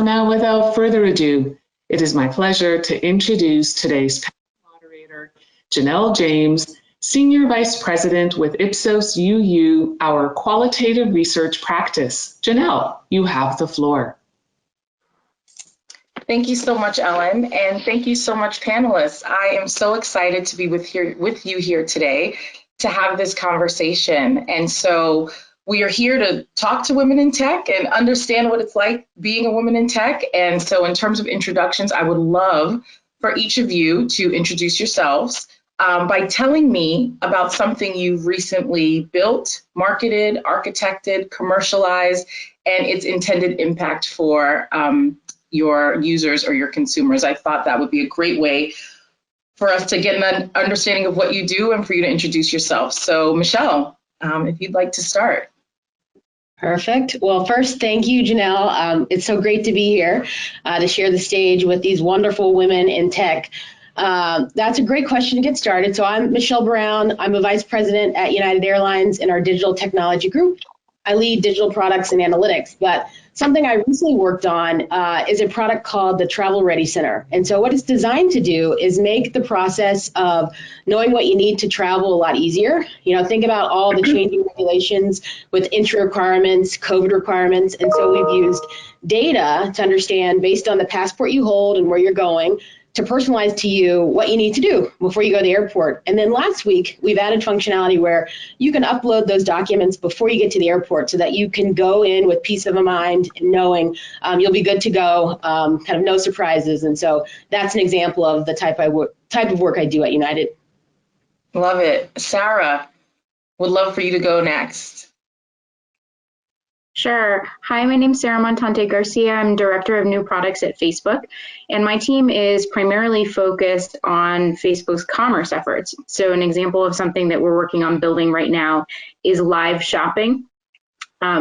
now without further ado, it is my pleasure to introduce today's moderator, Janelle James, Senior Vice President with Ipsos UU, our qualitative research practice. Janelle, you have the floor. Thank you so much, Ellen, and thank you so much, panelists. I am so excited to be with you here today to have this conversation. And so we are here to talk to women in tech and understand what it's like being a woman in tech. And so in terms of introductions, I would love for each of you to introduce yourselves by telling me about something you've recently built, marketed, architected, commercialized, and its intended impact for your users or your consumers. I thought that would be a great way for us to get an understanding of what you do and for you to introduce yourself. So Michelle, if you'd like to start. Perfect. Well, first, thank you, Janelle. It's so great to be here to share the stage with these wonderful women in tech. That's a great question to get started. So I'm Michelle Brown. I'm a vice president at United Airlines in our digital technology group. I lead digital products and analytics, but something I recently worked on is a product called the Travel Ready Center. And so what it's designed to do is make the process of knowing what you need to travel a lot easier. You know, think about all the changing regulations with entry requirements, COVID requirements. And so we've used data to understand, based on the passport you hold and where you're going, to personalize to you what you need to do before you go to the airport. And then last week, we've added functionality where you can upload those documents before you get to the airport so that you can go in with peace of mind and knowing you'll be good to go, kind of no surprises. And so that's an example of the type of work I do at United. Love it. Sarah, would love for you to go next. Sure. Hi, my name's Sarah Montante Garcia. I'm Director of New Products at Facebook, and my team is primarily focused on Facebook's commerce efforts. So an example of something that we're working on building right now is live shopping.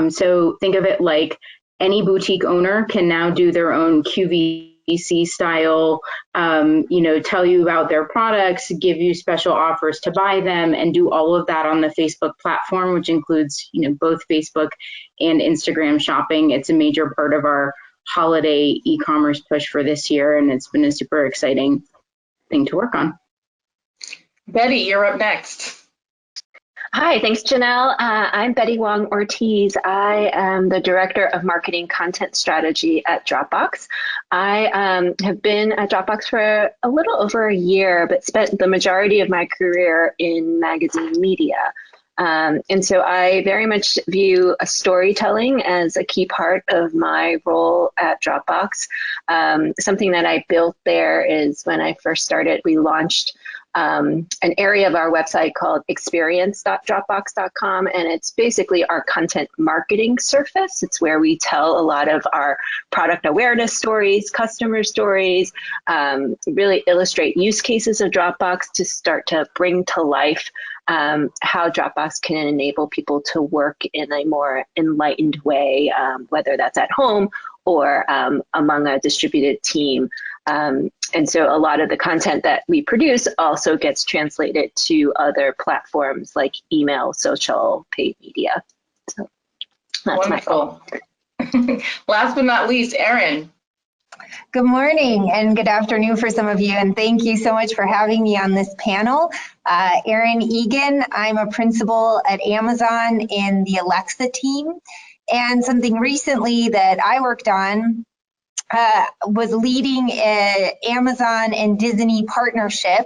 So think of it like any boutique owner can now do their own QVC style, tell you about their products, give you special offers to buy them, and do all of that on the Facebook platform, which includes, both Facebook and Instagram shopping. It's a major part of our holiday e-commerce push for this year, and it's been a super exciting thing to work on. Betty, you're up next. Hi, thanks, Janelle. I'm Betty Wong Ortiz. I am the Director of Marketing Content Strategy at Dropbox. I have been at Dropbox for a little over a year, but spent the majority of my career in magazine media. And so I very much view storytelling as a key part of my role at Dropbox. Something that I built there is when I first started, we launched an area of our website called experience.dropbox.com, and it's basically our content marketing surface. It's where we tell a lot of our product awareness stories, customer stories, really illustrate use cases of Dropbox to start to bring to life how Dropbox can enable people to work in a more enlightened way, whether that's at home or among a distributed team. And so a lot of the content that we produce also gets translated to other platforms like email, social, paid media. So that's wonderful. Last but not least, Erin. Good morning and good afternoon for some of you, and thank you so much for having me on this panel. Erin Egan, I'm a principal at Amazon in the Alexa team, and something recently that I worked on was leading an Amazon and Disney partnership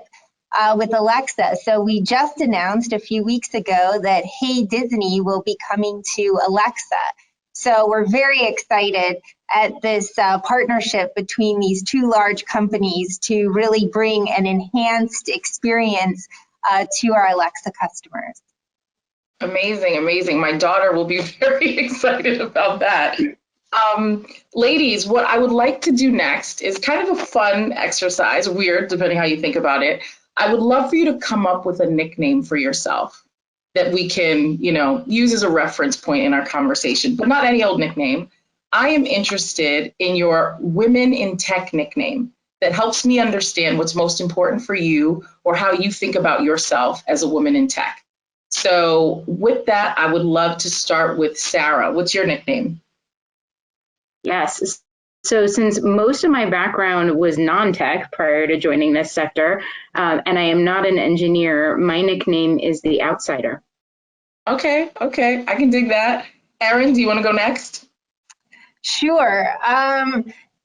with Alexa. So we just announced a few weeks ago that Hey Disney will be coming to Alexa. So we're very excited at this partnership between these two large companies to really bring an enhanced experience to our Alexa customers. Amazing, amazing. My daughter will be very excited about that. Ladies, what I would like to do next is kind of a fun exercise, weird, depending how you think about it. I would love for you to come up with a nickname for yourself that we can, use as a reference point in our conversation, but not any old nickname. I am interested in your women in tech nickname that helps me understand what's most important for you or how you think about yourself as a woman in tech. So with that, I would love to start with Sarah. What's your nickname? Yes. So since most of my background was non-tech prior to joining this sector, and I am not an engineer, my nickname is the outsider. Okay, I can dig that. Erin, do you want to go next? Sure.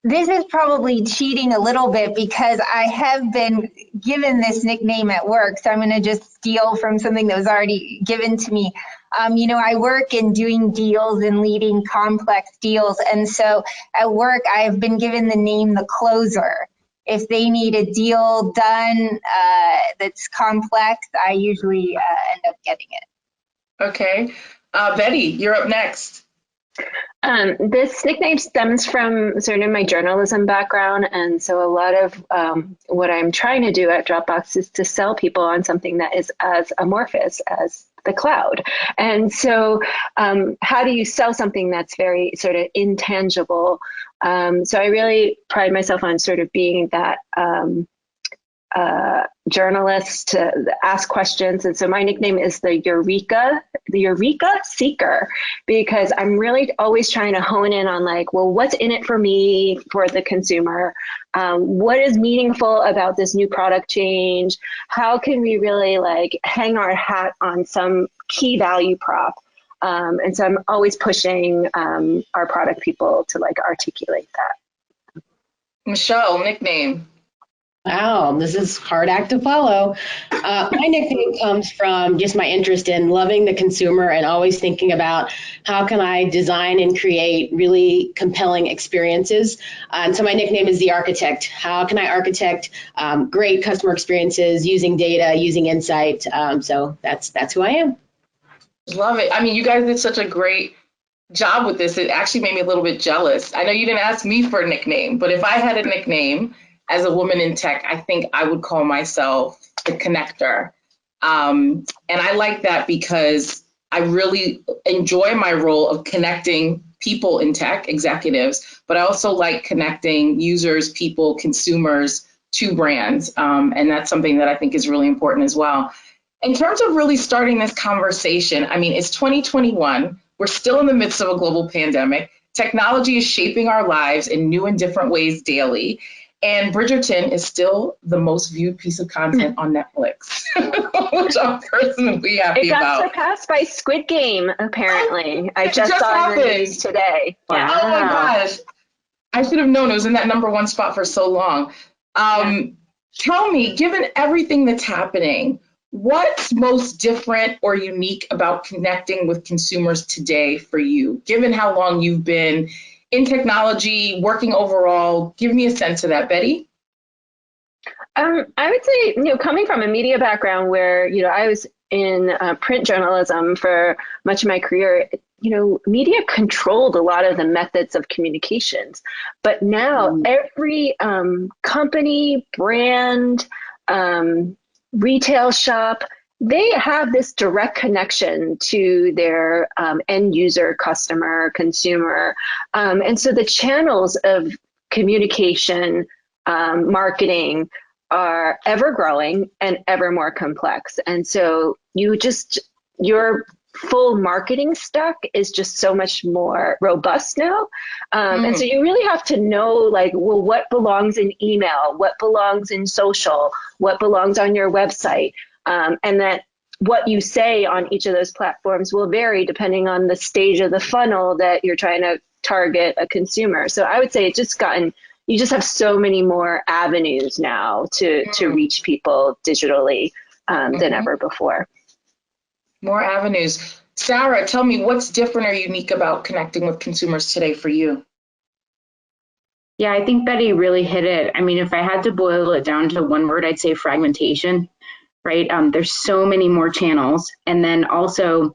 This is probably cheating a little bit because I have been given this nickname at work, so I'm going to just steal from something that was already given to me. I work in doing deals and leading complex deals, and so at work I've been given the name the closer. If they need a deal done that's complex, I usually end up getting it. Okay. Betty, you're up next. This nickname stems from sort of my journalism background. And so a lot of what I'm trying to do at Dropbox is to sell people on something that is as amorphous as the cloud. And so how do you sell something that's very sort of intangible? So I really pride myself on sort of being that journalist to ask questions. And so my nickname is the Eureka Seeker, because I'm really always trying to hone in on like, well, what's in it for me, for the consumer? What is meaningful about this new product change? How can we really like hang our hat on some key value prop? And so I'm always pushing our product people to like articulate that. Michelle, nickname. Wow, this is hard act to follow. My nickname comes from just my interest in loving the consumer and always thinking about how can I design and create really compelling experiences. And so my nickname is the architect. How can I architect great customer experiences using data, using insight? So that's who I am. Love it. I mean, you guys did such a great job with this. It actually made me a little bit jealous. I know you didn't ask me for a nickname, but if I had a nickname as a woman in tech, I think I would call myself the connector. And I like that because I really enjoy my role of connecting people in tech, executives, but I also like connecting users, people, consumers to brands. And that's something that I think is really important as well. In terms of really starting this conversation, I mean, it's 2021. We're still in the midst of a global pandemic. Technology is shaping our lives in new and different ways daily. And Bridgerton is still the most viewed piece of content on Netflix, which I'm personally happy about. It got surpassed by Squid Game, apparently. I just saw in the news today. Wow. Oh my gosh. I should have known it was in that #1 spot for so long. Tell me, given everything that's happening, what's most different or unique about connecting with consumers today for you, given how long you've been in technology, working overall? Give me a sense of that, Betty. I would say, coming from a media background where, I was in print journalism for much of my career, media controlled a lot of the methods of communications. But now every company, brand, retail shop, they have this direct connection to their end user, customer, consumer. And so the channels of communication, marketing are ever growing and ever more complex. And so your full marketing stack is just so much more robust now. And so you really have to know, like, well, what belongs in email, what belongs in social, what belongs on your website. And that what you say on each of those platforms will vary depending on the stage of the funnel that you're trying to target a consumer. So I would say you just have so many more avenues now to reach people digitally than ever before. More avenues. Sarah, tell me what's different or unique about connecting with consumers today for you? Yeah, I think Betty really hit it. I mean, if I had to boil it down to one word, I'd say fragmentation, right? There's so many more channels. And then also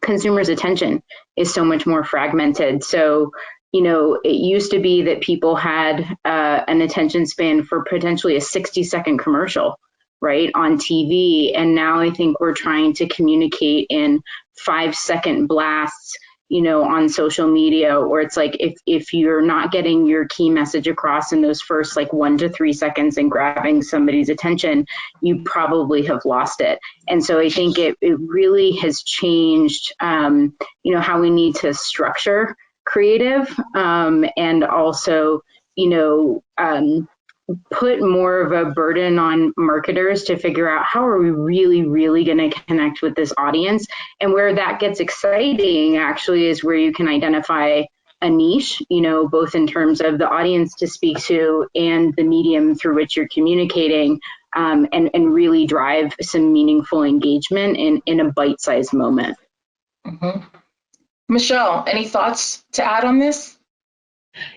consumers' attention is so much more fragmented. So, it used to be that people had an attention span for potentially a 60-second commercial, right, on TV. And now I think we're trying to communicate in 5-second blasts, on social media, or it's like if you're not getting your key message across in those first like 1 to 3 seconds and grabbing somebody's attention, you probably have lost it. And so I think it really has changed, how we need to structure creative, and also, put more of a burden on marketers to figure out how are we really, really going to connect with this audience. And where that gets exciting actually is where you can identify a niche, both in terms of the audience to speak to and the medium through which you're communicating, and really drive some meaningful engagement in a bite-sized moment. Mm-hmm. Michelle, any thoughts to add on this?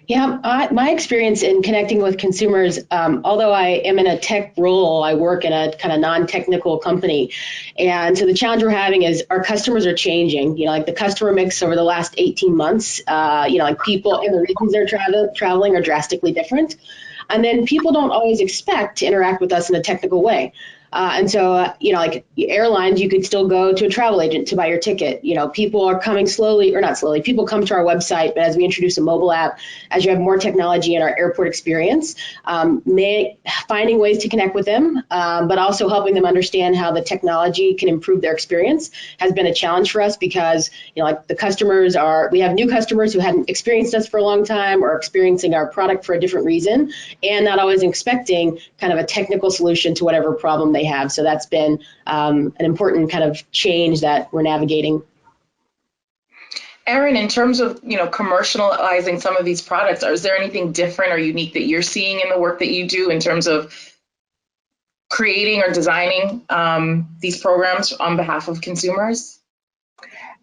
Yeah, my experience in connecting with consumers, although I am in a tech role, I work in a kind of non-technical company. And so the challenge we're having is our customers are changing. Like the customer mix over the last 18 months, like people in the regions they're traveling are drastically different. And then people don't always expect to interact with us in a technical way. And so, like airlines, you could still go to a travel agent to buy your ticket. People are coming slowly, or not slowly, people come to our website, but as we introduce a mobile app, as you have more technology in our airport experience, finding ways to connect with them, but also helping them understand how the technology can improve their experience has been a challenge for us because, like the customers we have new customers who hadn't experienced us for a long time or experiencing our product for a different reason and not always expecting kind of a technical solution to whatever problem they have. So that's been an important kind of change that we're navigating. Erin, in terms of commercializing some of these products, is there anything different or unique that you're seeing in the work that you do in terms of creating or designing these programs on behalf of consumers?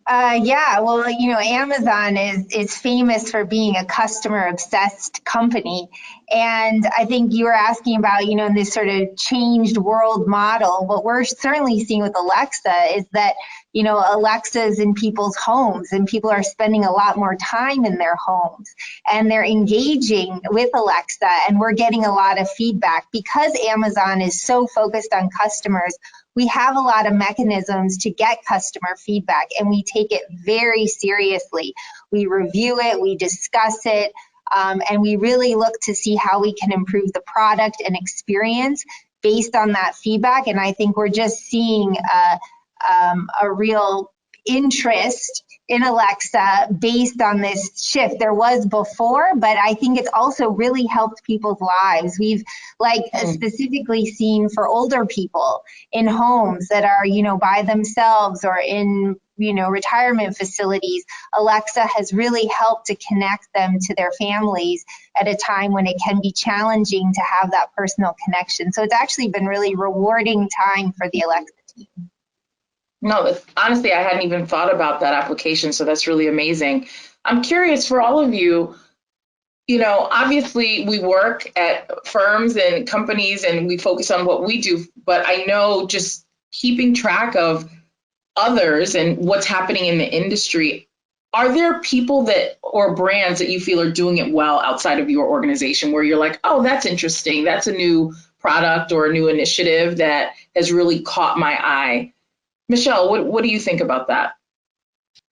Yeah, well, Amazon is famous for being a customer obsessed company. And I think you were asking about, in this sort of changed world model, what we're certainly seeing with Alexa is that, Alexa's in people's homes and people are spending a lot more time in their homes and they're engaging with Alexa, and we're getting a lot of feedback because Amazon is so focused on customers. We have a lot of mechanisms to get customer feedback, and we take it very seriously. We review it, we discuss it, and we really look to see how we can improve the product and experience based on that feedback. And I think we're just seeing a real interest in Alexa based on this shift. There was before, but I think it's also really helped people's lives. We've specifically seen for older people in homes that are, by themselves or in, retirement facilities, Alexa has really helped to connect them to their families at a time when it can be challenging to have that personal connection. So it's actually been really rewarding time for the Alexa team. No, honestly, I hadn't even thought about that application, so that's really amazing. I'm curious for all of you, obviously we work at firms and companies and we focus on what we do, but I know just keeping track of others and what's happening in the industry, are there people or brands that you feel are doing it well outside of your organization where you're like, oh, that's interesting, that's a new product or a new initiative that has really caught my eye? Michelle, what do you think about that?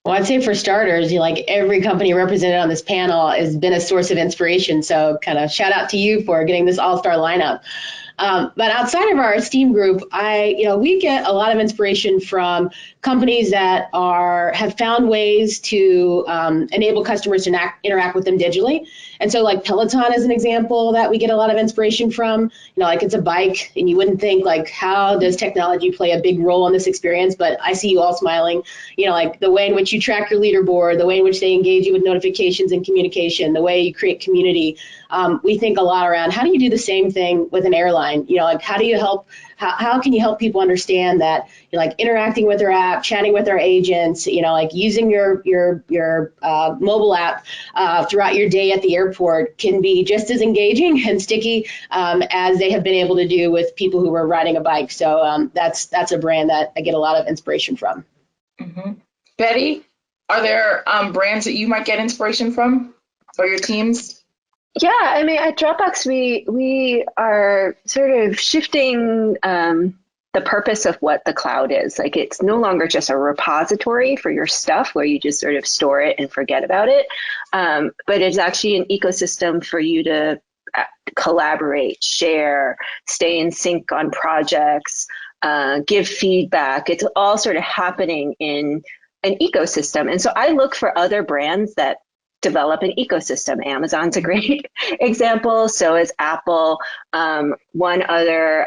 Well, I'd say for starters, every company represented on this panel has been a source of inspiration. So kind of shout out to you for getting this all-star lineup. But outside of our esteemed group, we get a lot of inspiration from companies that have found ways to enable customers to interact with them digitally. And so like Peloton is an example that we get a lot of inspiration from. It's a bike and you wouldn't think how does technology play a big role in this experience? But I see you all smiling, the way in which you track your leaderboard, the way in which they engage you with notifications and communication, the way you create community. We think a lot around how do you do the same thing with an airline? How do you help? How can you help people understand that interacting with their app, chatting with their agents, using your mobile app throughout your day at the airport can be just as engaging and sticky as they have been able to do with people who were riding a bike. So that's a brand that I get a lot of inspiration from. Mm-hmm. Betty, are there brands that you might get inspiration from or your teams? Yeah, I mean, at Dropbox, we are sort of shifting the purpose of what the cloud is. It's no longer just a repository for your stuff where you just sort of store it and forget about it, but it's actually an ecosystem for you to collaborate, share, stay in sync on projects, give feedback. It's all sort of happening in an ecosystem. And so I look for other brands that develop an ecosystem. Amazon's a great example. So is Apple. One other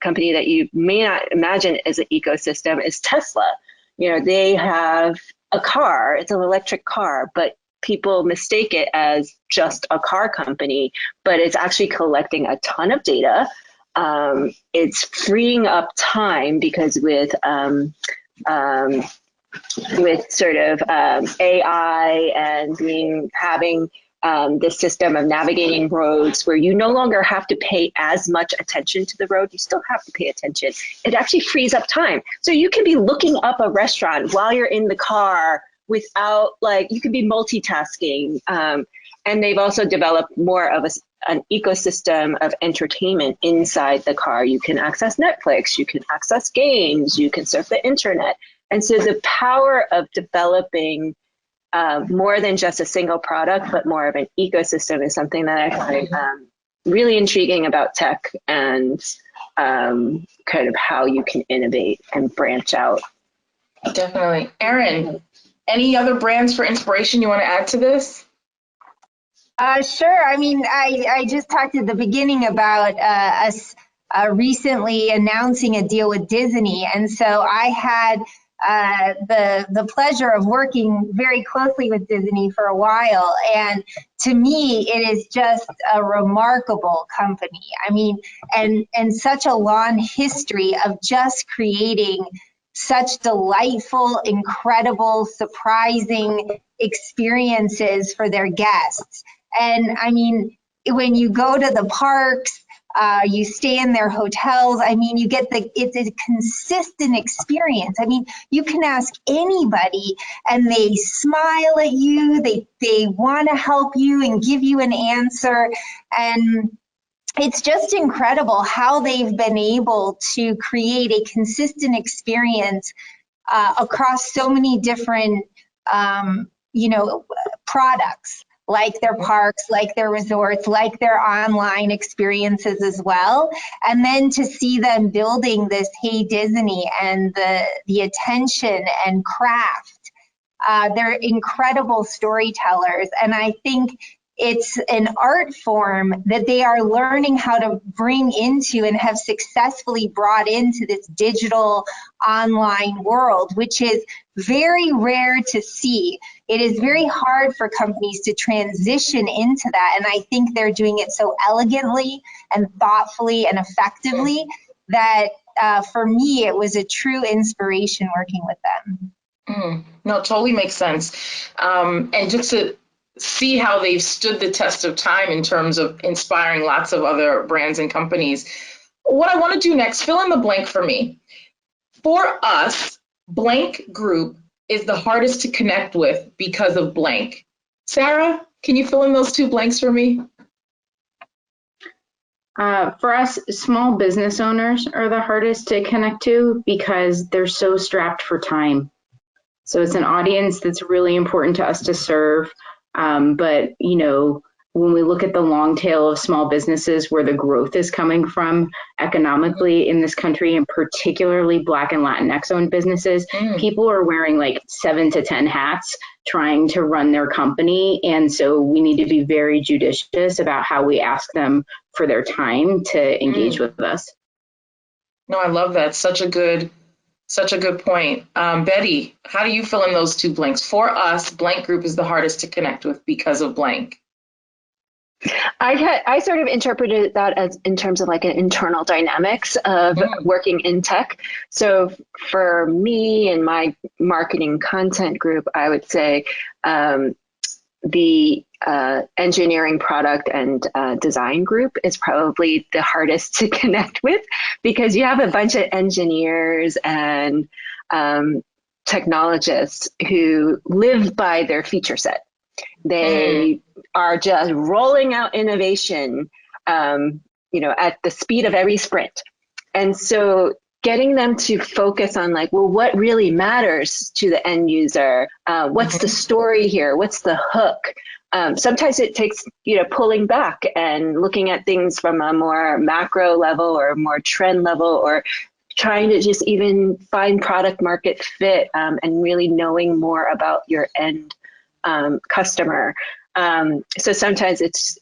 company that you may not imagine as an ecosystem is Tesla. They have a car. It's an electric car, but people mistake it as just a car company, but it's actually collecting a ton of data. It's freeing up time because with sort of AI and having this system of navigating roads where you no longer have to pay as much attention to the road. You still have to pay attention. It actually frees up time. So you can be looking up a restaurant while you're in the car without, you could be multitasking. And they've also developed more of an ecosystem of entertainment inside the car. You can access Netflix, you can access games, you can surf the internet. And so the power of developing more than just a single product, but more of an ecosystem is something that I find really intriguing about tech and kind of how you can innovate and branch out. Definitely. Erin, any other brands for inspiration you want to add to this? Sure. I mean, I just talked at the beginning about us recently announcing a deal with Disney. And so I had the pleasure of working very closely with Disney for a while. And to me, it is just a remarkable company. I mean, and such a long history of just creating such delightful, incredible, surprising experiences for their guests. And I mean, when you go to the parks, you stay in their hotels, I mean, you get it's a consistent experience. I mean, you can ask anybody and they smile at you, they want to help you and give you an answer. And it's just incredible how they've been able to create a consistent experience across so many different, products, like their parks, like their resorts, like their online experiences as well. And then to see them building this Hey Disney and the attention and craft, they're incredible storytellers. And I think it's an art form that they are learning how to bring into and have successfully brought into this digital online world, which is very rare to see. It is very hard for companies to transition into that. And I think they're doing it so elegantly and thoughtfully and effectively that for me, it was a true inspiration working with them. No, it totally makes sense. And just to see how they've stood the test of time in terms of inspiring lots of other brands and companies. What I want to do next, fill in the blank for me. For us, blank group is the hardest to connect with because of blank. Sarah, can you fill in those two blanks for me? For us, small business owners are the hardest to connect to because they're so strapped for time. So it's an audience that's really important to us to serve. But, when we look at the long tail of small businesses where the growth is coming from economically in this country, and particularly Black and Latinx owned businesses, people are wearing like 7 to 10 hats trying to run their company. And so we need to be very judicious about how we ask them for their time to engage with us. No, I love that. Such a good point. Betty, how do you fill in those two blanks? For us, blank group is the hardest to connect with because of blank. I sort of interpreted that as in terms of like an internal dynamics of working in tech. So for me and my marketing content group, I would say the engineering, product, and design group is probably the hardest to connect with because you have a bunch of engineers and technologists who live by their feature set. They are just rolling out innovation, at the speed of every sprint. And so getting them to focus on what really matters to the end user? What's the story here? What's the hook? Sometimes it takes, pulling back and looking at things from a more macro level or a more trend level, or trying to just even find product market fit and really knowing more about your end customer. So sometimes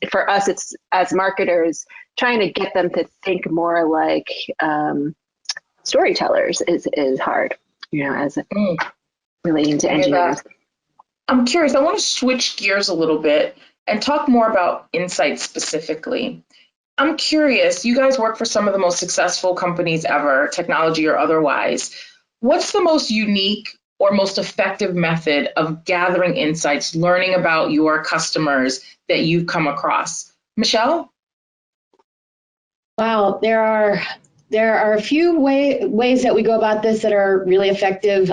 for us, it's as marketers trying to get them to think more like storytellers is hard, as relating to engineers. I'm curious, I want to switch gears a little bit and talk more about insights specifically. I'm curious, you guys work for some of the most successful companies ever, technology or otherwise. What's the most unique or most effective method of gathering insights, learning about your customers that you've come across? Michelle? Wow, there are a few ways that we go about this that are really effective.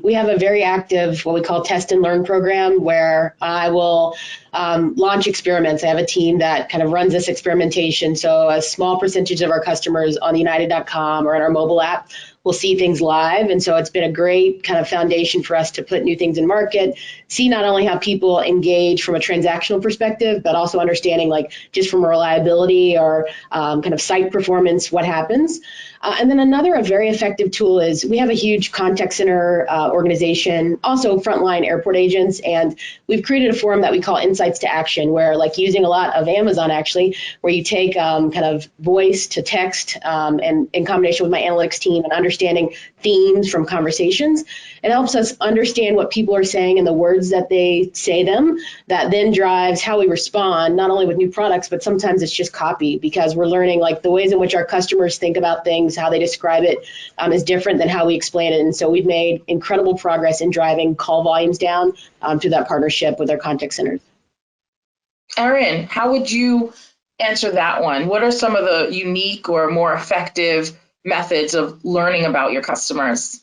We have a very active, what we call test and learn program, where I will launch experiments. I have a team that kind of runs this experimentation. So a small percentage of our customers on the United.com or on our mobile app will see things live. And so it's been a great kind of foundation for us to put new things in market, see not only how people engage from a transactional perspective, but also understanding like just from a reliability or kind of site performance, what happens. And then a very effective tool is we have a huge contact center organization, also frontline airport agents, and we've created a forum that we call Insights to Action, where like using a lot of Amazon actually, where you take kind of voice to text and in combination with my analytics team and understanding themes from conversations, it helps us understand what people are saying and the words that they say them, that then drives how we respond, not only with new products, but sometimes it's just copy, because we're learning like the ways in which our customers think about things, how they describe it is different than how we explain it. And so we've made incredible progress in driving call volumes down through that partnership with our contact centers. Erin, how would you answer that one? What are some of the unique or more effective methods of learning about your customers?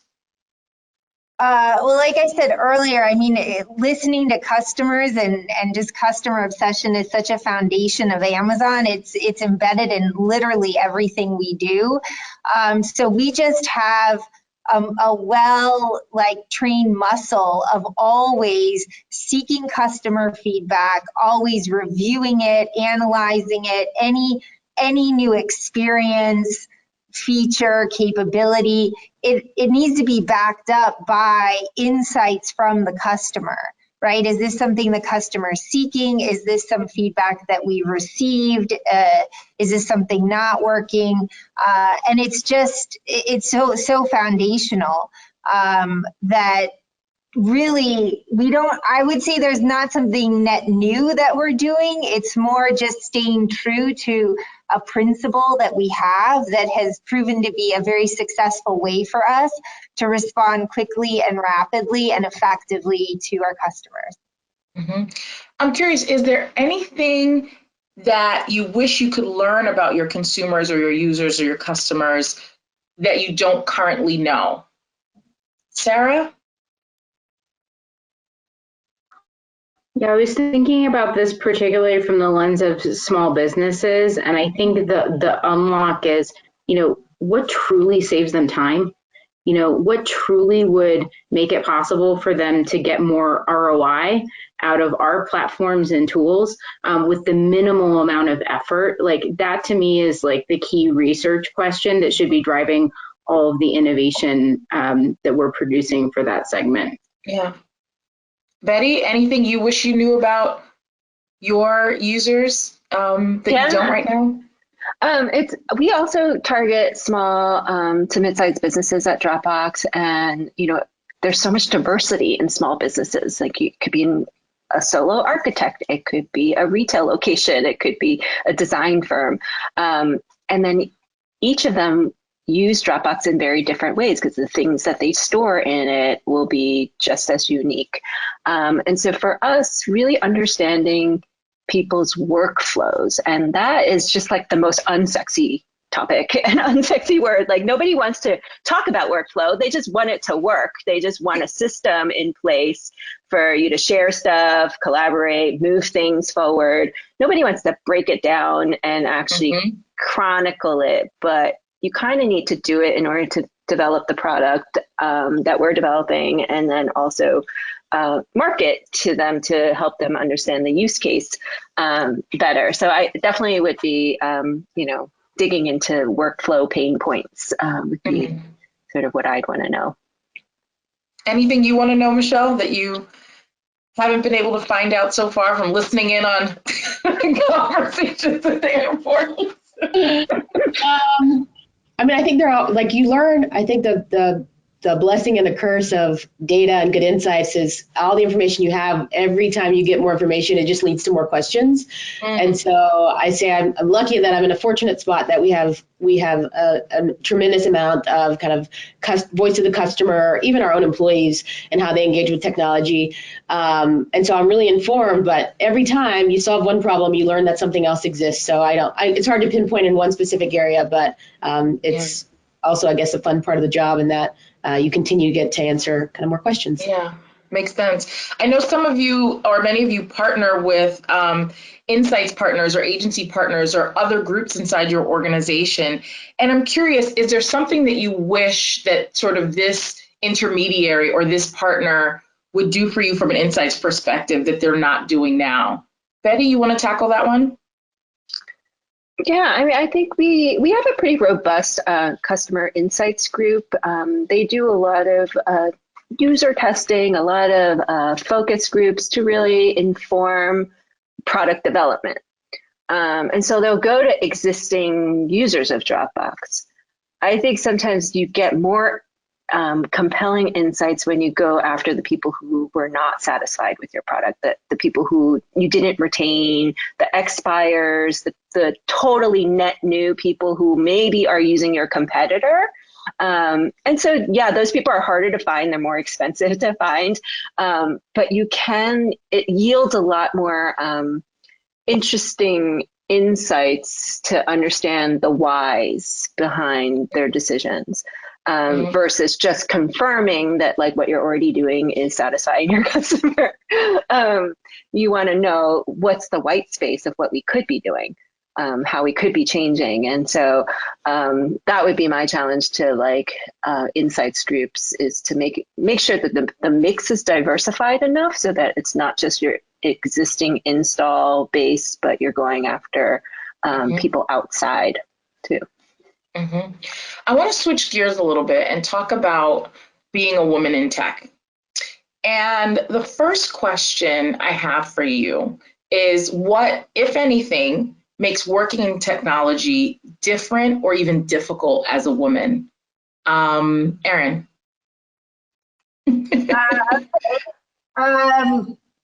Well, like I said earlier, I mean, listening to customers and just customer obsession is such a foundation of Amazon. It's embedded in literally everything we do. So we just have a trained muscle of always seeking customer feedback, always reviewing it, analyzing it, any new experience, feature, capability, it needs to be backed up by insights from the customer, right? Is this something the customer is seeking? Is this some feedback that we received? Is this something not working? And it's so foundational that really I would say there's not something net new that we're doing. It's more just staying true to a principle that we have that has proven to be a very successful way for us to respond quickly and rapidly and effectively to our customers. Mm-hmm. I'm curious, is there anything that you wish you could learn about your consumers or your users or your customers that you don't currently know? Sarah? Yeah, I was thinking about this particularly from the lens of small businesses, and I think the unlock is, what truly saves them time? What truly would make it possible for them to get more ROI out of our platforms and tools with the minimal amount of effort? Like that to me is like the key research question that should be driving all of the innovation that we're producing for that segment. Yeah. Betty, anything you wish you knew about your users that you don't right now? We also target small to mid-sized businesses at Dropbox, and there's so much diversity in small businesses. Like you could be a solo architect, it could be a retail location, it could be a design firm, and then each of them use Dropbox in very different ways because the things that they store in it will be just as unique. And so for us, really understanding people's workflows, and that is just like the most unsexy topic and unsexy word. Like nobody wants to talk about workflow. They just want it to work. They just want a system in place for you to share stuff, collaborate, move things forward. Nobody wants to break it down and actually chronicle it, but you kind of need to do it in order to develop the product that we're developing, and then also market to them to help them understand the use case better. So I definitely would be, digging into workflow pain points would be sort of what I'd want to know. Anything you want to know, Michelle, that you haven't been able to find out so far from listening in on conversations at the airport? I mean, I think they're all like you learn. I think the blessing and the curse of data and good insights is all the information you have. Every time you get more information, it just leads to more questions. And so I say I'm lucky that I'm in a fortunate spot that we have a tremendous amount of kind of voice of the customer, even our own employees and how they engage with technology. And so I'm really informed, but every time you solve one problem, you learn that something else exists. So it's hard to pinpoint in one specific area, but it's also, I guess, a fun part of the job in that you continue to get to answer kind of more questions. Yeah, makes sense. I know some of you or many of you partner with insights partners or agency partners or other groups inside your organization. And I'm curious, is there something that you wish that sort of this intermediary or this partner would do for you from an insights perspective that they're not doing now? Betty, you want to tackle that one? Yeah, I mean, I think we have a pretty robust customer insights group. They do a lot of user testing, a lot of focus groups to really inform product development. And so they'll go to existing users of Dropbox. I think sometimes you get more compelling insights when you go after the people who were not satisfied with your product, the people who you didn't retain, the expires, the totally net new people who maybe are using your competitor. And so, yeah, those people are harder to find. They're more expensive to find. But it yields a lot more interesting insights to understand the whys behind their decisions. Versus just confirming that like what you're already doing is satisfying your customer. You want to know what's the white space of what we could be doing, how we could be changing. And so that would be my challenge to like insights groups is to make sure that the mix is diversified enough so that it's not just your existing install base, but you're going after people outside too. I want to switch gears a little bit and talk about being a woman in tech. And the first question I have for you is what, if anything, makes working in technology different or even difficult as a woman? Erin.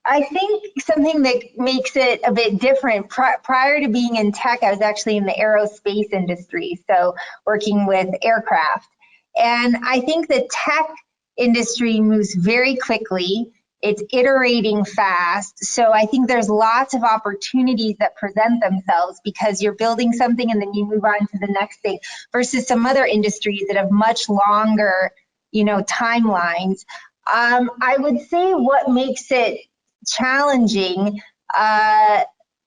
I think something that makes it a bit different, prior to being in tech, I was actually in the aerospace industry, so working with aircraft. And I think the tech industry moves very quickly. It's iterating fast. So I think there's lots of opportunities that present themselves because you're building something and then you move on to the next thing versus some other industries that have much longer, timelines. I would say what makes it challenging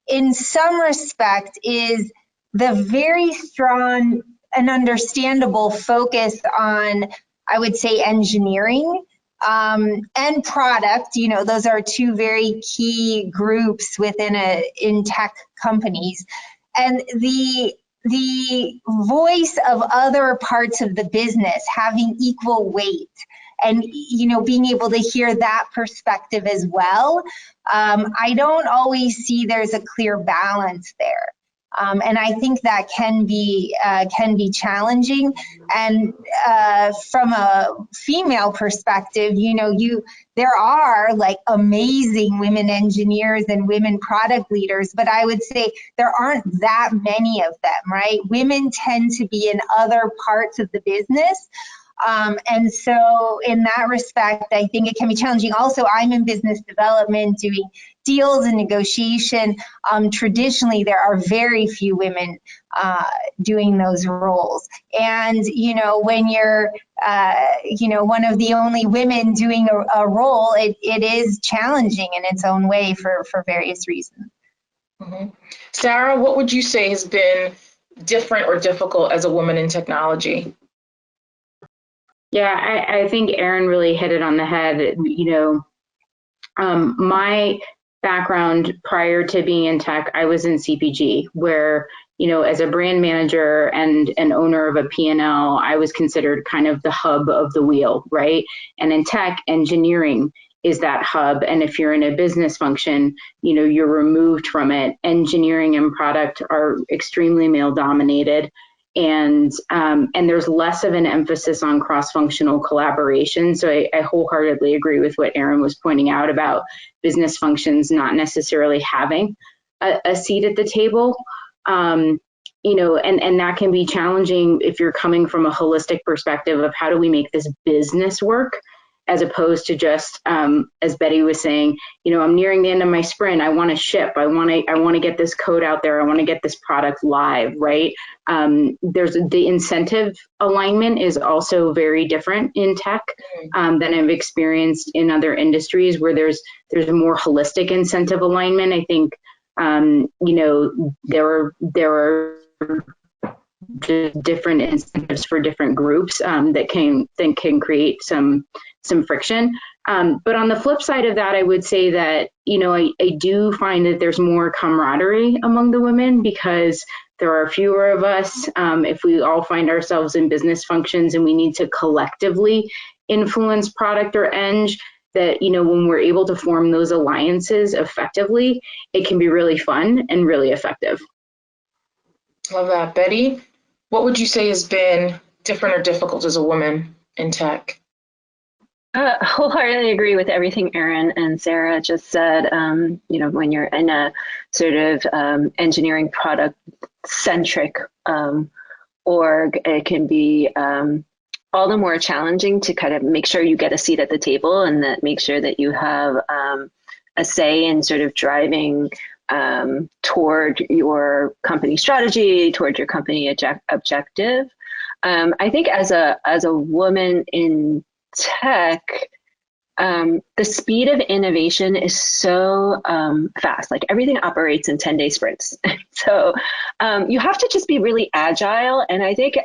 in some respect is the very strong and understandable focus on, I would say, engineering and product. Those are two very key groups in tech companies, and the voice of other parts of the business having equal weight and being able to hear that perspective as well. I don't always see there's a clear balance there. And I think that can be challenging. And from a female perspective, there are like amazing women engineers and women product leaders, but I would say there aren't that many of them, right? Women tend to be in other parts of the business. And so in that respect, I think it can be challenging. Also, I'm in business development doing deals and negotiation. Traditionally, there are very few women doing those roles. And, when you're, one of the only women doing a role, it is challenging in its own way for various reasons. Sarah, what would you say has been different or difficult as a woman in technology? Yeah, I think Erin really hit it on the head. My background prior to being in tech, I was in CPG, where, as a brand manager and an owner of a P&L, I was considered kind of the hub of the wheel, right? And in tech, engineering is that hub. And if you're in a business function, you know, you're removed from it. Engineering and product are extremely male dominated. And there's less of an emphasis on cross-functional collaboration. So I wholeheartedly agree with what Erin was pointing out about business functions not necessarily having a seat at the table. You know, and that can be challenging if you're coming from a holistic perspective of how do we make this business work, as opposed to just, as Betty was saying, you know, I'm nearing the end of my sprint. I want to ship. I want to get this code out there. I want to get this product live, right? There's the incentive alignment is also very different in tech than I've experienced in other industries where there's a more holistic incentive alignment. I think, you know, there are different incentives for different groups that can create some friction. But on the flip side of that, I would say that, you know, I do find that there's more camaraderie among the women because there are fewer of us. If we all find ourselves in business functions and we need to collectively influence product or eng, that, you know, when we're able to form those alliances effectively, it can be really fun and really effective. Love that. Betty, what would you say has been different or difficult as a woman in tech? Wholeheartedly agree with everything Erin and Sarah just said. You know, when you're in a sort of engineering product centric org, it can be all the more challenging to kind of make sure you get a seat at the table and that make sure that you have a say in sort of driving toward your company strategy, toward your company objective. I think as a woman in tech, the speed of innovation is so fast. Like everything operates in 10-day sprints. So you have to just be really agile. And I think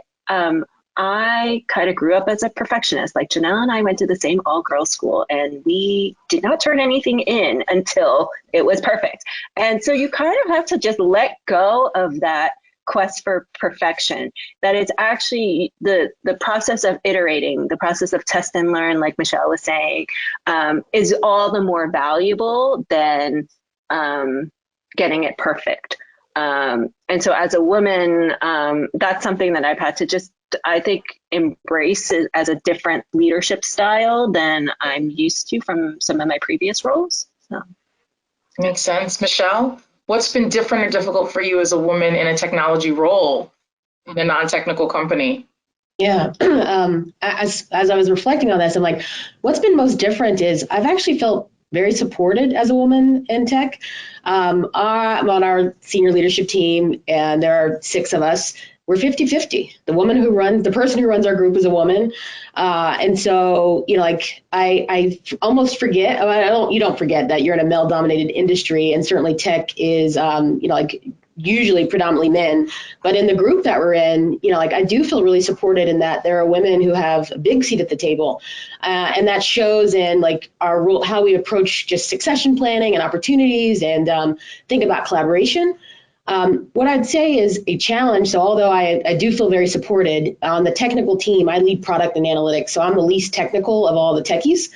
I kind of grew up as a perfectionist. Like Janelle and I went to the same all-girls school and we did not turn anything in until it was perfect. And so you kind of have to just let go of that quest for perfection, that it's actually the process of iterating, the process of test and learn, like Michelle was saying, is all the more valuable than getting it perfect. And so as a woman, that's something that I've had to just, I think, embrace as a different leadership style than I'm used to from some of my previous roles. So. Makes sense. Michelle, what's been different or difficult for you as a woman in a technology role in a non-technical company? Yeah, as I was reflecting on this, I'm like, what's been most different is I've actually felt very supported as a woman in tech. I'm on our senior leadership team, and there are 6 of us. We're 50-50. The person who runs our group is a woman. And so, you know, like I almost forget, you don't forget that you're in a male dominated industry, and certainly tech is, you know, like usually predominantly men, but in the group that we're in, you know, like I do feel really supported in that there are women who have a big seat at the table. And that shows in like our role, how we approach just succession planning and opportunities and think about collaboration. What I'd say is a challenge. So although I do feel very supported on the technical team, I lead product and analytics. So I'm the least technical of all the techies,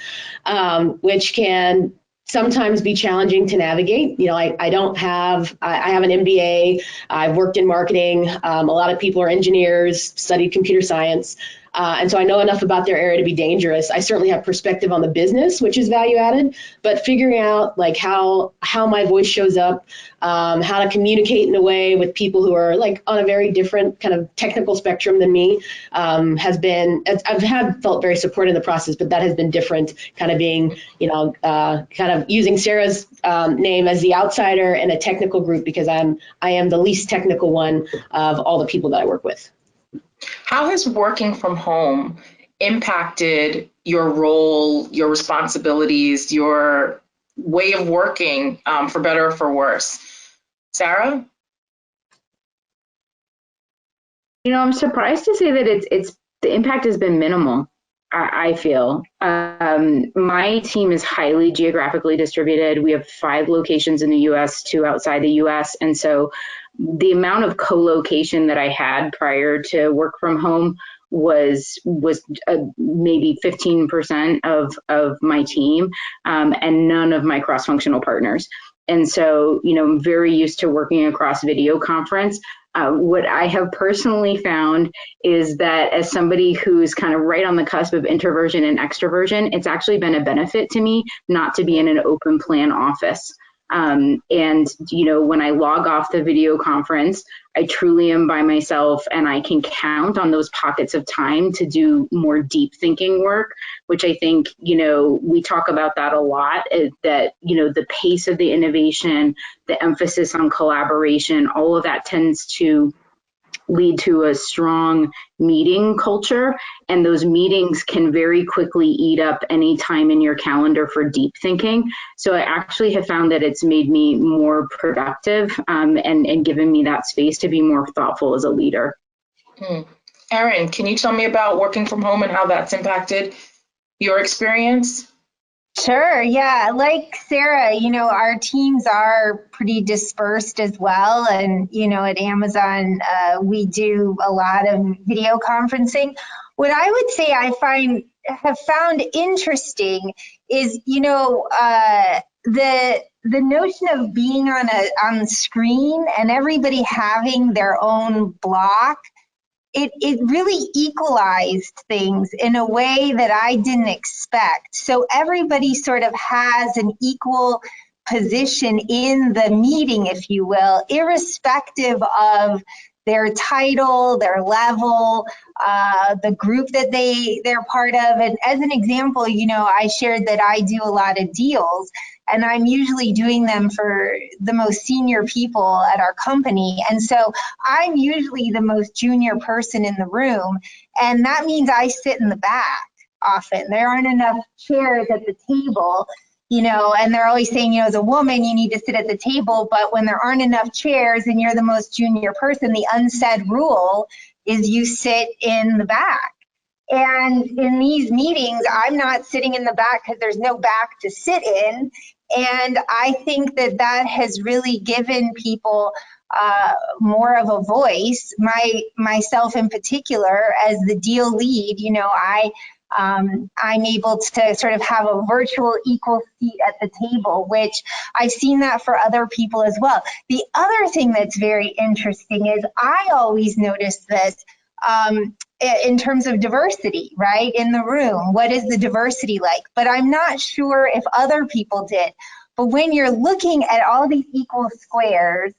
which can sometimes be challenging to navigate. You know, I have an MBA. I've worked in marketing. A lot of people are engineers, studied computer science. And so I know enough about their area to be dangerous. I certainly have perspective on the business, which is value added, but figuring out like how my voice shows up, how to communicate in a way with people who are like on a very different kind of technical spectrum than me, I've felt very supported in the process, but that has been different, kind of being, you know, kind of using Sarah's name as the outsider in a technical group because I am the least technical one of all the people that I work with. How has working from home impacted your role, your responsibilities, your way of working, for better or for worse? Sarah? You know, I'm surprised to say that it's the impact has been minimal. I feel my team is highly geographically distributed. We have 5 locations in the U.S., 2 outside the U.S., and so the amount of co-location that I had prior to work from home was maybe 15% of my team, and none of my cross-functional partners. And so, I'm very used to working across video conference. What I have personally found is that as somebody who's kind of right on the cusp of introversion and extroversion, it's actually been a benefit to me not to be in an open plan office. And, when I log off the video conference, I truly am by myself, and I can count on those pockets of time to do more deep thinking work, which I think, we talk about that a lot, that, the pace of the innovation, the emphasis on collaboration, all of that tends to lead to a strong meeting culture, and those meetings can very quickly eat up any time in your calendar for deep thinking. So I actually have found that it's made me more productive, and given me that space to be more thoughtful as a leader. Erin, can you tell me about working from home and how that's impacted your experience? Sure. Yeah. Like Sarah, our teams are pretty dispersed as well. And, at Amazon, we do a lot of video conferencing. What I would say have found interesting is, the notion of being on the screen and everybody having their own block. It really equalized things in a way that I didn't expect. So everybody sort of has an equal position in the meeting, if you will, irrespective of their title, their level, the group that they're part of. And as an example, I shared that I do a lot of deals, and I'm usually doing them for the most senior people at our company. And so I'm usually the most junior person in the room. And that means I sit in the back often. There aren't enough chairs at the table, and they're always saying, as a woman, you need to sit at the table. But when there aren't enough chairs and you're the most junior person, the unsaid rule is you sit in the back. And in these meetings, I'm not sitting in the back because there's no back to sit in. And I think that has really given people more of a voice. Myself in particular, as the deal lead, I'm able to sort of have a virtual equal seat at the table, which I've seen that for other people as well. The other thing that's very interesting is I always notice this in terms of diversity, right, in the room. What is the diversity like? But I'm not sure if other people did. But when you're looking at all these equal squares,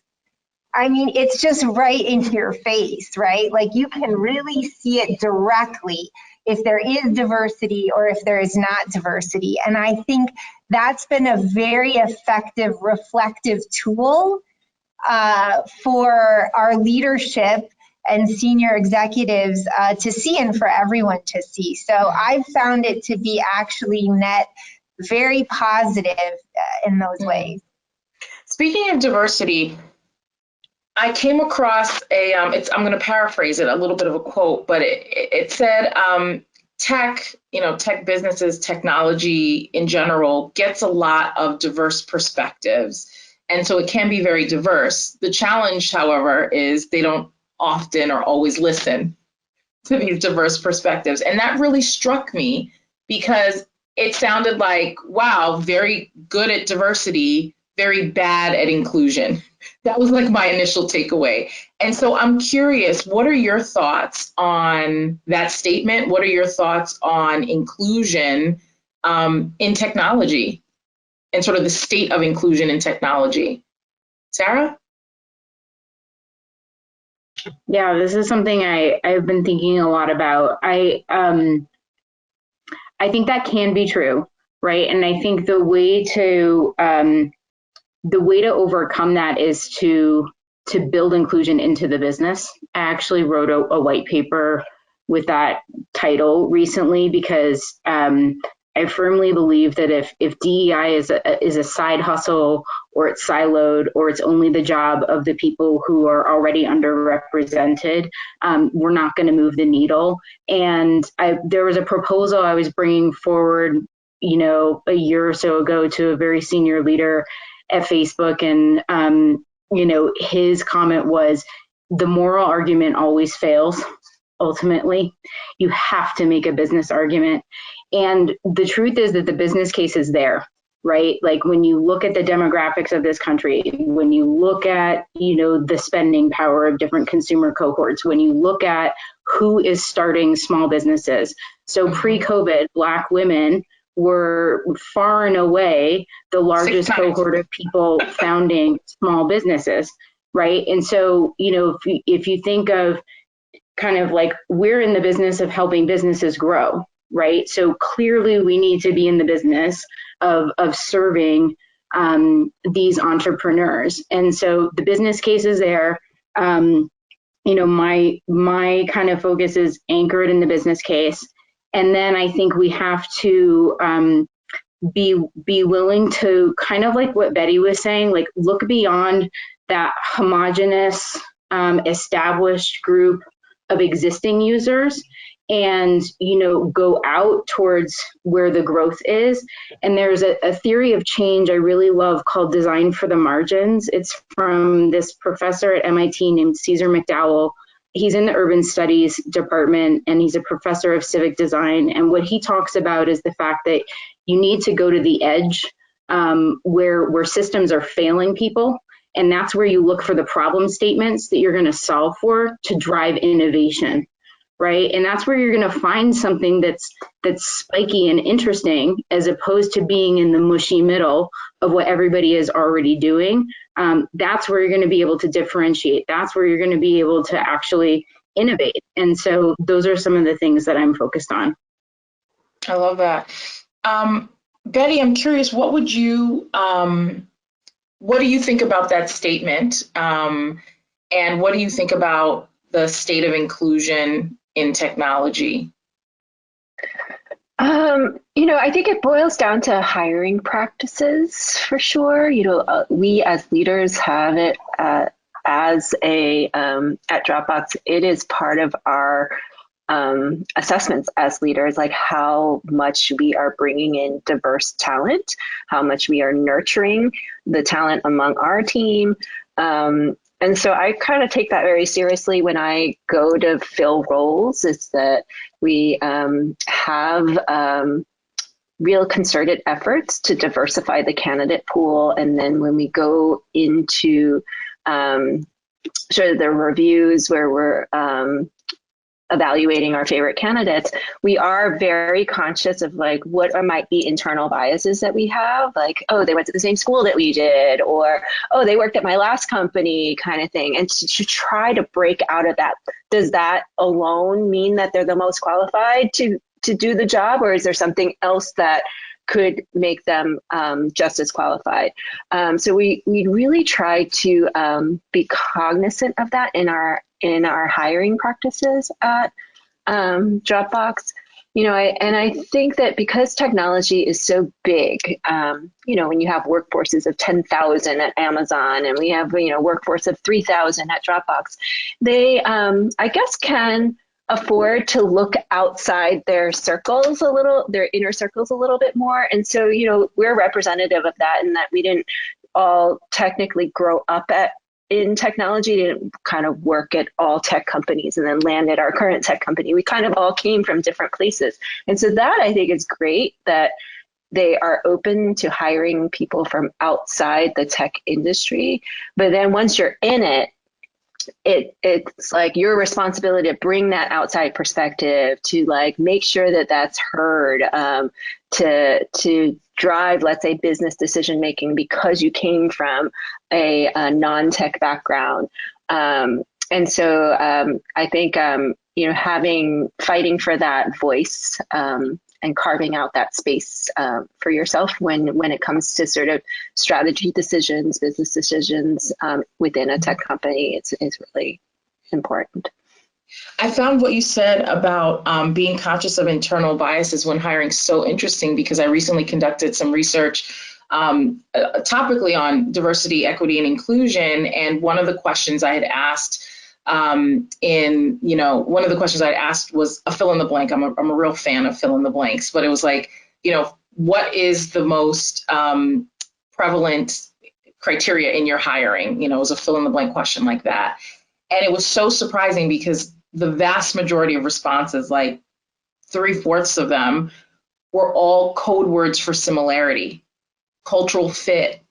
I mean, it's just right into your face, right? Like you can really see it directly if there is diversity or if there is not diversity. And I think that's been a very effective reflective tool for our leadership and senior executives to see, and for everyone to see. So I've found it to be actually net very positive in those ways. Speaking of diversity, I came across I'm going to paraphrase it, a little bit of a quote, but it said, tech businesses, technology in general gets a lot of diverse perspectives. And so it can be very diverse. The challenge, however, is they don't often or always listen to these diverse perspectives. And that really struck me because it sounded like, wow, very good at diversity, very bad at inclusion. That was like my initial takeaway. And so I'm curious, what are your thoughts on that statement? What are your thoughts on inclusion in technology and sort of the state of inclusion in technology? Sarah? Yeah, this is something I've been thinking a lot about. I think that can be true, right? And I think the way to overcome that is to build inclusion into the business. I actually wrote a white paper with that title recently because I firmly believe that if DEI is a side hustle, or it's siloed, or it's only the job of the people who are already underrepresented, we're not going to move the needle. And there was a proposal I was bringing forward, a year or so ago to a very senior leader at Facebook, and his comment was, the moral argument always fails. ultimately. You have to make a business argument. And the truth is that the business case is there, right? Like when you look at the demographics of this country, when you look at, the spending power of different consumer cohorts, when you look at who is starting small businesses. So pre-COVID, Black women were far and away the largest cohort of people founding small businesses, right? And so, if you think of kind of like we're in the business of helping businesses grow, right? So clearly we need to be in the business of serving these entrepreneurs. And so the business case is there. My kind of focus is anchored in the business case. And then I think we have to be willing to kind of like what Betty was saying, like look beyond that homogenous established group of existing users and, go out towards where the growth is. And there's a theory of change I really love called design for the margins. It's from this professor at MIT named Caesar McDowell. He's in the urban studies department and he's a professor of civic design. And what he talks about is the fact that you need to go to the edge where systems are failing people. And that's where you look for the problem statements that you're going to solve for to drive innovation, right? And that's where you're going to find something that's spiky and interesting, as opposed to being in the mushy middle of what everybody is already doing. That's where you're going to be able to differentiate. That's where you're going to be able to actually innovate. And so those are some of the things that I'm focused on. I love that. Betty, I'm curious, what do you think about that statement? And what do you think about the state of inclusion in technology? I think it boils down to hiring practices for sure. We as leaders have it at Dropbox. It is part of our assessments as leaders, like how much we are bringing in diverse talent, how much we are nurturing the talent among our team. And so I kind of take that very seriously when I go to fill roles, is that we have real concerted efforts to diversify the candidate pool. And then when we go into sort of the reviews where we're evaluating our favorite candidates, we are very conscious of like what might be internal biases that we have, like, oh, they went to the same school that we did, or oh, they worked at my last company kind of thing. And to try to break out of that, does that alone mean that they're the most qualified to do the job, or is there something else that could make them just as qualified? So we really try to be cognizant of that in our hiring practices at Dropbox. I think that because technology is so big, when you have workforces of 10,000 at Amazon and we have, workforce of 3,000 at Dropbox, they, I guess, can afford to look outside their circles a little, their inner circles a little bit more. And so, we're representative of that, in that we didn't all technically grow up in technology, didn't kind of work at all tech companies and then land at our current tech company. We kind of all came from different places. And so that, I think, is great that they are open to hiring people from outside the tech industry. But then once you're in it, it's like your responsibility to bring that outside perspective, to like make sure that that's heard, to drive, let's say, business decision making because you came from a non-tech background. And so I think fighting for that voice and carving out that space for yourself when it comes to sort of strategy decisions, business decisions within a tech company, it's really important. I found what you said about being conscious of internal biases when hiring so interesting, because I recently conducted some research topically on diversity, equity, and inclusion. And one of the questions I had asked was a fill in the blank. I'm a real fan of fill in the blanks, but it was like, what is the most prevalent criteria in your hiring? It was a fill in the blank question like that. And it was so surprising because the vast majority of responses, like 3/4 of them, were all code words for similarity, cultural fit,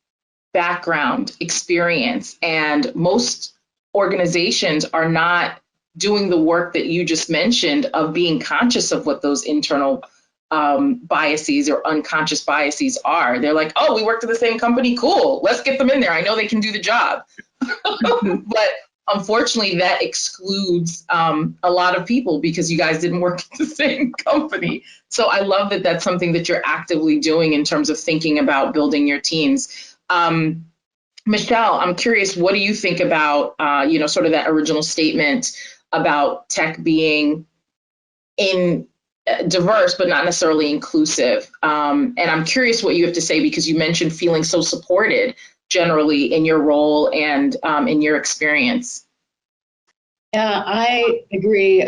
background, experience. And most organizations are not doing the work that you just mentioned of being conscious of what those internal biases or unconscious biases are. They're like, oh, we worked at the same company, cool, let's get them in there, I know they can do the job. But unfortunately, that excludes a lot of people because you guys didn't work at the same company. So I love that that's something that you're actively doing in terms of thinking about building your teams. Michelle, I'm curious, what do you think about, sort of that original statement about tech being diverse, but not necessarily inclusive? And I'm curious what you have to say, because you mentioned feeling so supported generally in your role and in your experience. Yeah, I agree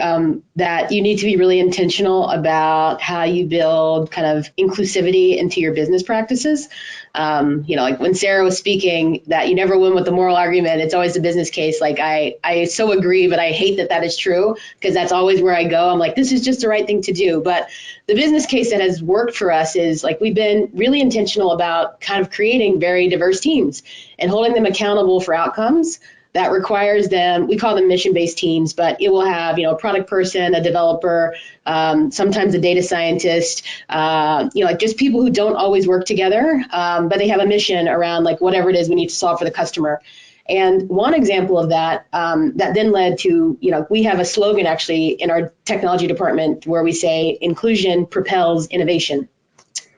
that you need to be really intentional about how you build kind of inclusivity into your business practices. Like when Sarah was speaking, that you never win with the moral argument, it's always the business case. Like I so agree, but I hate that is true, because that's always where I go. I'm like, this is just the right thing to do. But the business case that has worked for us is like, we've been really intentional about kind of creating very diverse teams and holding them accountable for outcomes. That requires them, we call them mission-based teams, but it will have, a product person, a developer, sometimes a data scientist, like just people who don't always work together, but they have a mission around like whatever it is we need to solve for the customer. And one example of that, that then led to, we have a slogan actually in our technology department where we say inclusion propels innovation,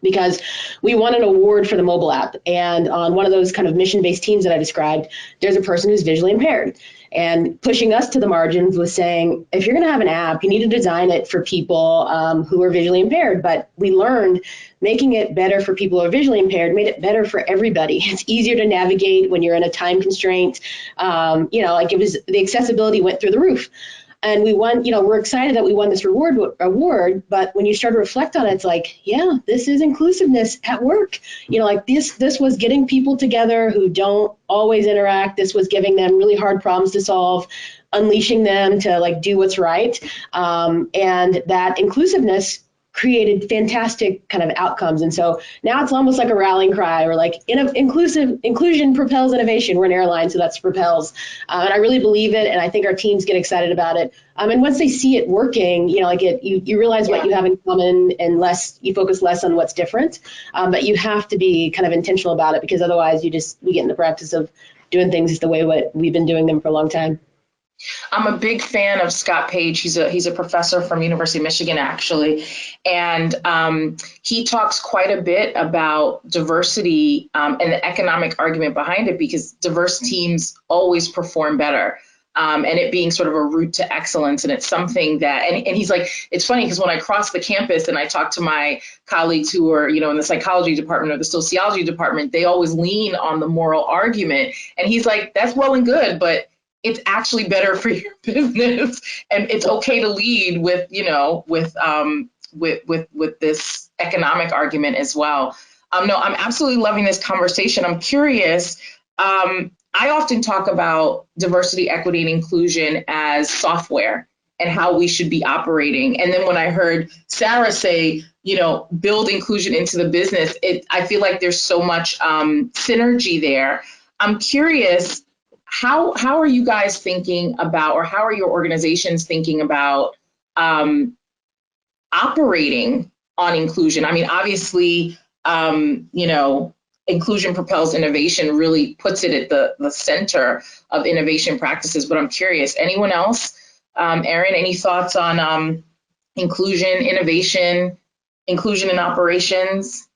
because we won an award for the mobile app. And on one of those kind of mission-based teams that I described, there's a person who's visually impaired. And pushing us to the margins was saying, if you're going to have an app, you need to design it for people who are visually impaired. But we learned making it better for people who are visually impaired made it better for everybody. It's easier to navigate when you're in a time constraint. Like it was, the accessibility went through the roof. And we won, we're excited that we won this award, but when you start to reflect on it, it's like, yeah, this is inclusiveness at work. Like this was getting people together who don't always interact. This was giving them really hard problems to solve, unleashing them to like do what's right. And that inclusiveness created fantastic kind of outcomes. And so now it's almost like a rallying cry, or like inclusion propels innovation. We're an airline, so that's propels. And I really believe it. And I think our teams get excited about it. And once they see it working, you realize what you have in common, and you focus less on what's different. But you have to be kind of intentional about it, because otherwise we get in the practice of doing things the way what we've been doing them for a long time. I'm a big fan of Scott Page. He's a professor from University of Michigan, actually, and he talks quite a bit about diversity and the economic argument behind it, because diverse teams always perform better. And it being sort of a route to excellence. And it's something that, and he's like, it's funny because when I cross the campus and I talk to my colleagues who are, in the psychology department or the sociology department, they always lean on the moral argument. And he's like, that's well and good, but it's actually better for your business, and it's okay to lead with, with this economic argument as well. No, I'm absolutely loving this conversation. I'm curious. I often talk about diversity, equity, and inclusion as software and how we should be operating. And then when I heard Sarah say, build inclusion into the business, I feel like there's so much synergy there. I'm curious. How are you guys thinking about, or how are your organizations thinking about operating on inclusion? I mean, obviously, inclusion propels innovation, really puts it at the center of innovation practices. But I'm curious, anyone else? Erin, any thoughts on inclusion, innovation, inclusion in operations?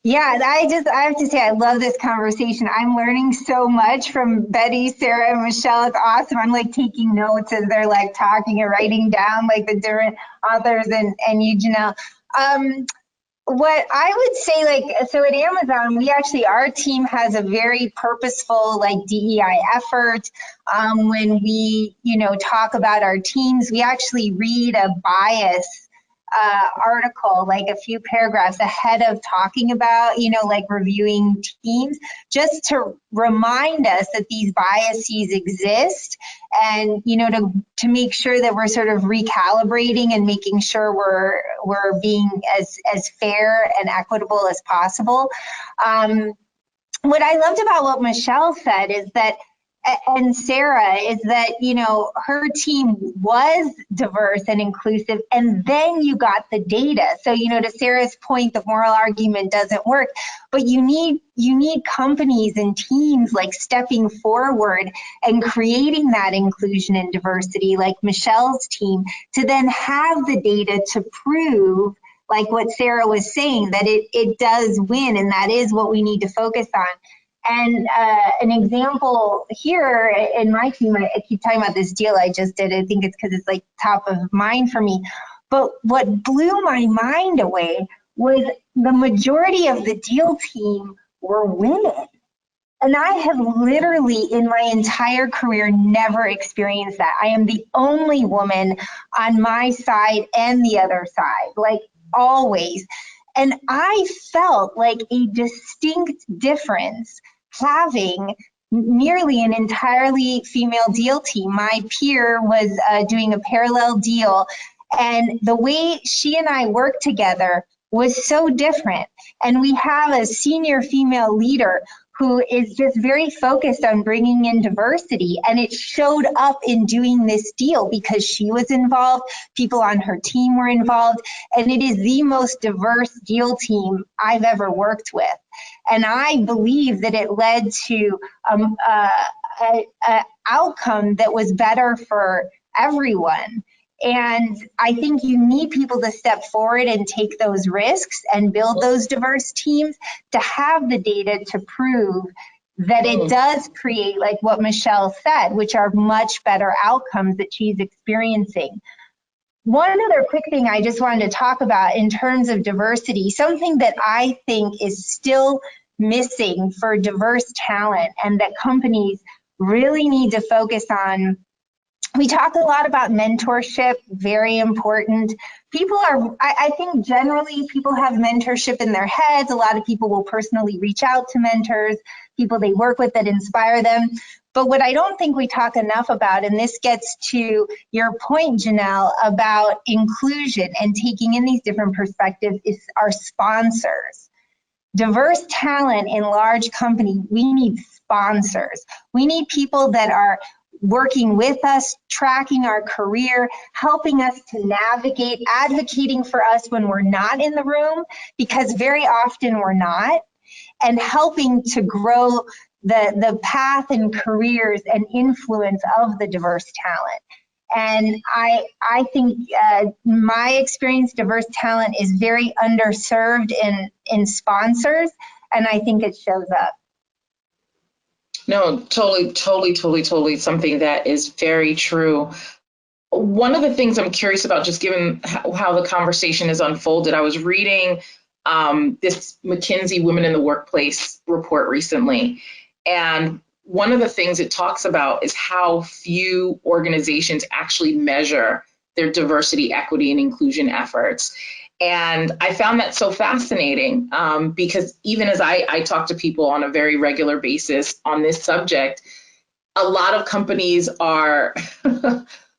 Yeah, I have to say, I love this conversation. I'm learning so much from Betty, Sarah, and Michelle. It's awesome. I'm like taking notes as they're like talking and writing down like the different authors and you, Janelle. What I would say, like, so at Amazon, our team has a very purposeful like DEI effort. When we, talk about our teams, we actually read a bias article, like a few paragraphs ahead of talking about, like reviewing teams, just to remind us that these biases exist, and, to make sure that we're sort of recalibrating and making sure we're being as fair and equitable as possible. What I loved about what Michelle said is that, and Sarah, is that, her team was diverse and inclusive, and then you got the data. So, to Sarah's point, the moral argument doesn't work, but you need companies and teams like stepping forward and creating that inclusion and diversity, like Michelle's team, to then have the data to prove, like what Sarah was saying, that it does win, and that is what we need to focus on. And an example here in my team, I keep talking about this deal I just did. I think it's because it's like top of mind for me. But what blew my mind away was the majority of the deal team were women. And I have literally in my entire career never experienced that. I am the only woman on my side and the other side, like always. And I felt like a distinct difference having nearly an entirely female deal team. My peer was doing a parallel deal, and the way she and I worked together was so different. And we have a senior female leader who is just very focused on bringing in diversity, and it showed up in doing this deal because she was involved, people on her team were involved, and it is the most diverse deal team I've ever worked with. And I believe that it led to an outcome that was better for everyone. And I think you need people to step forward and take those risks and build those diverse teams to have the data to prove that it does create, like what Michelle said, which are much better outcomes that she's experiencing. One other quick thing I just wanted to talk about in terms of diversity, something that I think is still missing for diverse talent and that companies really need to focus on. We talk a lot about mentorship, very important. People are, I think generally people have mentorship in their heads. A lot of people will personally reach out to mentors, people they work with that inspire them. But what I don't think we talk enough about, and this gets to your point, Janelle, about inclusion and taking in these different perspectives, is our sponsors. Diverse talent in large companies, we need sponsors. We need people that are working with us, tracking our career, helping us to navigate, advocating for us when we're not in the room, because very often we're not, and helping to grow the path and careers and influence of the diverse talent. And I think my experience, diverse talent is very underserved in sponsors, and I think it shows up. No, totally something that is very true. One of the things I'm curious about, just given how the conversation has unfolded, I was reading this McKinsey Women in the Workplace report recently. And one of the things it talks about is how few organizations actually measure their diversity, equity, and inclusion efforts. And I found that so fascinating because even as I talk to people on a very regular basis on this subject, a lot of companies are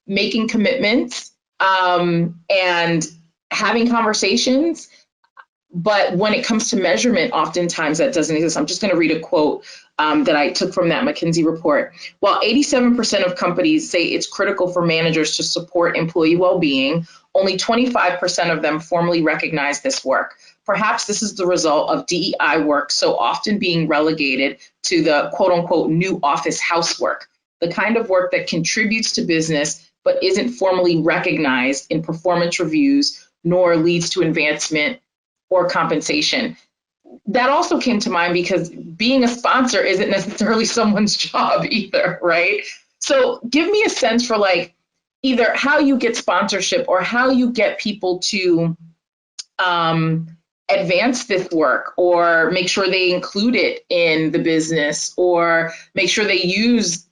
making commitments and having conversations. But when it comes to measurement, oftentimes that doesn't exist. I'm just going to read a quote that I took from that McKinsey report. While 87% of companies say it's critical for managers to support employee well-being, only 25% of them formally recognize this work. Perhaps this is the result of DEI work so often being relegated to the quote unquote new office housework, the kind of work that contributes to business but isn't formally recognized in performance reviews nor leads to advancement or compensation. That also came to mind because being a sponsor isn't necessarily someone's job either, right? So give me a sense for like either how you get sponsorship or how you get people to advance this work or make sure they include it in the business or make sure they use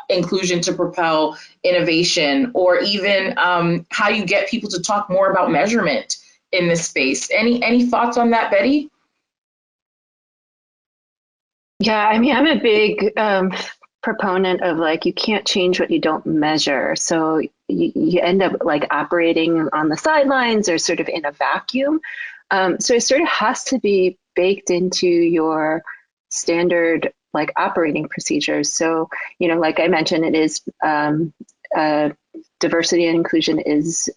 inclusion to propel innovation, or even how you get people to talk more about measurement in this space. Any thoughts on that, Betty? Yeah, I mean, I'm a big proponent of like, you can't change what you don't measure. So you end up like operating on the sidelines or sort of in a vacuum. So it sort of has to be baked into your standard like operating procedures. So, like I mentioned, it is diversity and inclusion is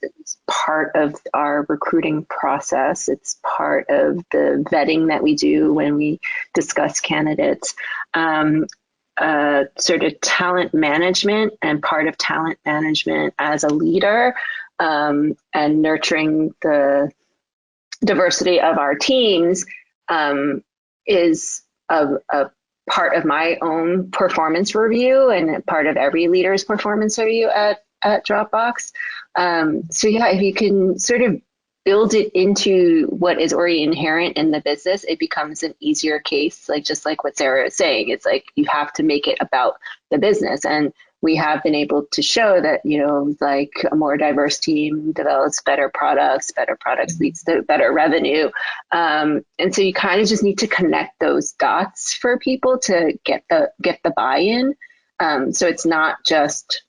part of our recruiting process. It's part of the vetting that we do when we discuss candidates. Sort of talent management, and part of talent management as a leader, and nurturing the diversity of our teams is a part of my own performance review and part of every leader's performance review at Dropbox. So yeah, if you can sort of build it into what is already inherent in the business, it becomes an easier case. Like just like what Sarah is saying, it's like you have to make it about the business. And we have been able to show that, like a more diverse team develops better products leads to better revenue. And so you kind of just need to connect those dots for people to get the buy-in. So it's not just,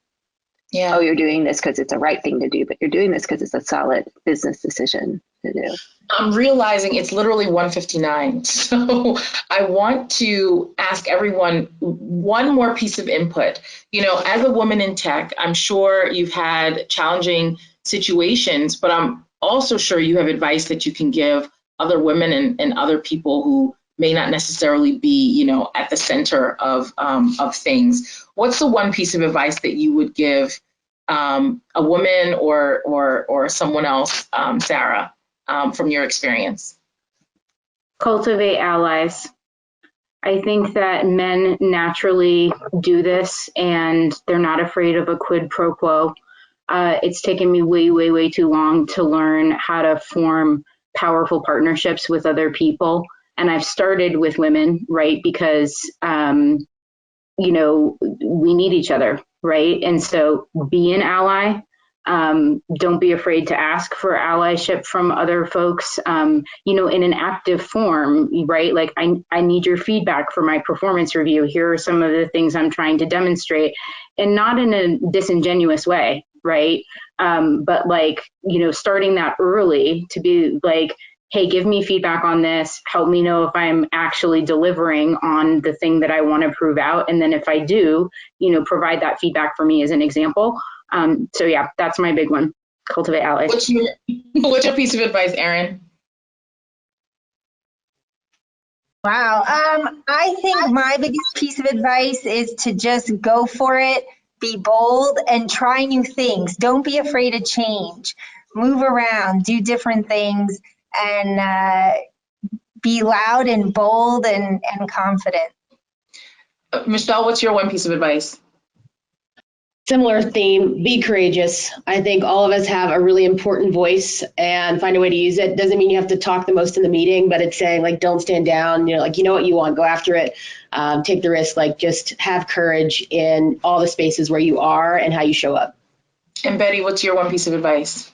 oh, you're doing this because it's a right thing to do, but you're doing this because it's a solid business decision to do. I'm realizing it's literally 1:59. So I want to ask everyone one more piece of input. As a woman in tech, I'm sure you've had challenging situations, but I'm also sure you have advice that you can give other women and other people who may not necessarily be, at the center of things. What's the one piece of advice that you would give a woman or someone else, Sarah, from your experience? Cultivate allies. I think that men naturally do this and they're not afraid of a quid pro quo. It's taken me way, way, way too long to learn how to form powerful partnerships with other people. And I've started with women, right? Because, we need each other, right? And so be an ally. Don't be afraid to ask for allyship from other folks, in an active form, right? Like I need your feedback for my performance review. Here are some of the things I'm trying to demonstrate, and not in a disingenuous way, right? But starting that early to be like, hey, give me feedback on this, help me know if I'm actually delivering on the thing that I want to prove out. And then if I do, provide that feedback for me as an example. So yeah, that's my big one. Cultivate allies. What's your piece of advice, Erin? Wow. I think my biggest piece of advice is to just go for it, be bold, and try new things. Don't be afraid of change. Move around, do different things, and be loud and bold and confident. Michelle, what's your one piece of advice? Similar theme, be courageous. I think all of us have a really important voice and find a way to use it. Doesn't mean you have to talk the most in the meeting, but it's saying like, don't stand down, what you want, go after it, take the risk, just have courage in all the spaces where you are and how you show up. And Betty, what's your one piece of advice?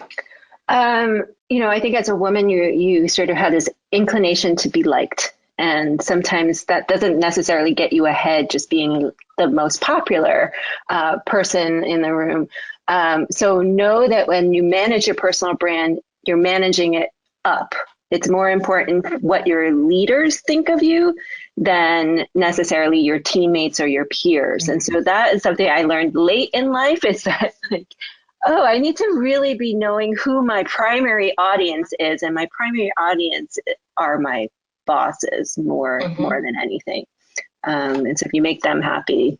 I think as a woman, you sort of have this inclination to be liked. And sometimes that doesn't necessarily get you ahead, just being the most popular person in the room. So know that when you manage your personal brand, you're managing it up. It's more important what your leaders think of you than necessarily your teammates or your peers. And so that is something I learned late in life, is that I need to really be knowing who my primary audience is. And my primary audience are my bosses more than anything. And so if you make them happy,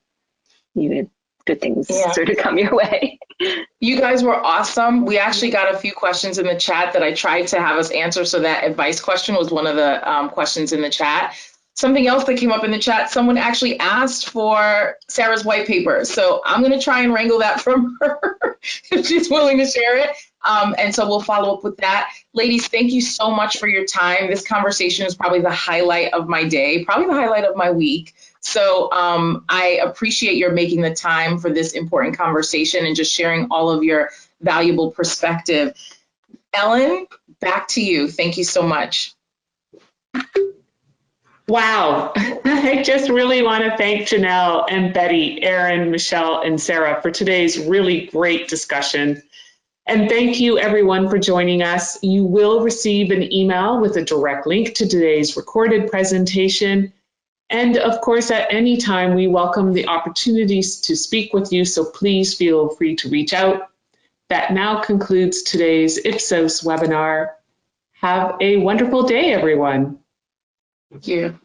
good things sort of come your way. You guys were awesome. We actually got a few questions in the chat that I tried to have us answer. So that advice question was one of the questions in the chat. Something else that came up in the chat, someone actually asked for Sarah's white paper. So I'm going to try and wrangle that from her if she's willing to share it. And so we'll follow up with that. Ladies, thank you so much for your time. This conversation is probably the highlight of my day, probably the highlight of my week. So I appreciate your making the time for this important conversation and just sharing all of your valuable perspective. Ellen, back to you. Thank you so much. Wow. I just really want to thank Janelle and Betty, Erin, Michelle, and Sarah for today's really great discussion. And thank you everyone for joining us. You will receive an email with a direct link to today's recorded presentation. And of course, at any time, we welcome the opportunities to speak with you, so please feel free to reach out. That now concludes today's Ipsos webinar. Have a wonderful day, everyone. Thank you.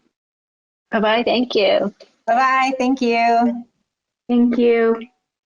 Bye-bye. Thank you. Bye-bye. Thank you. Thank you.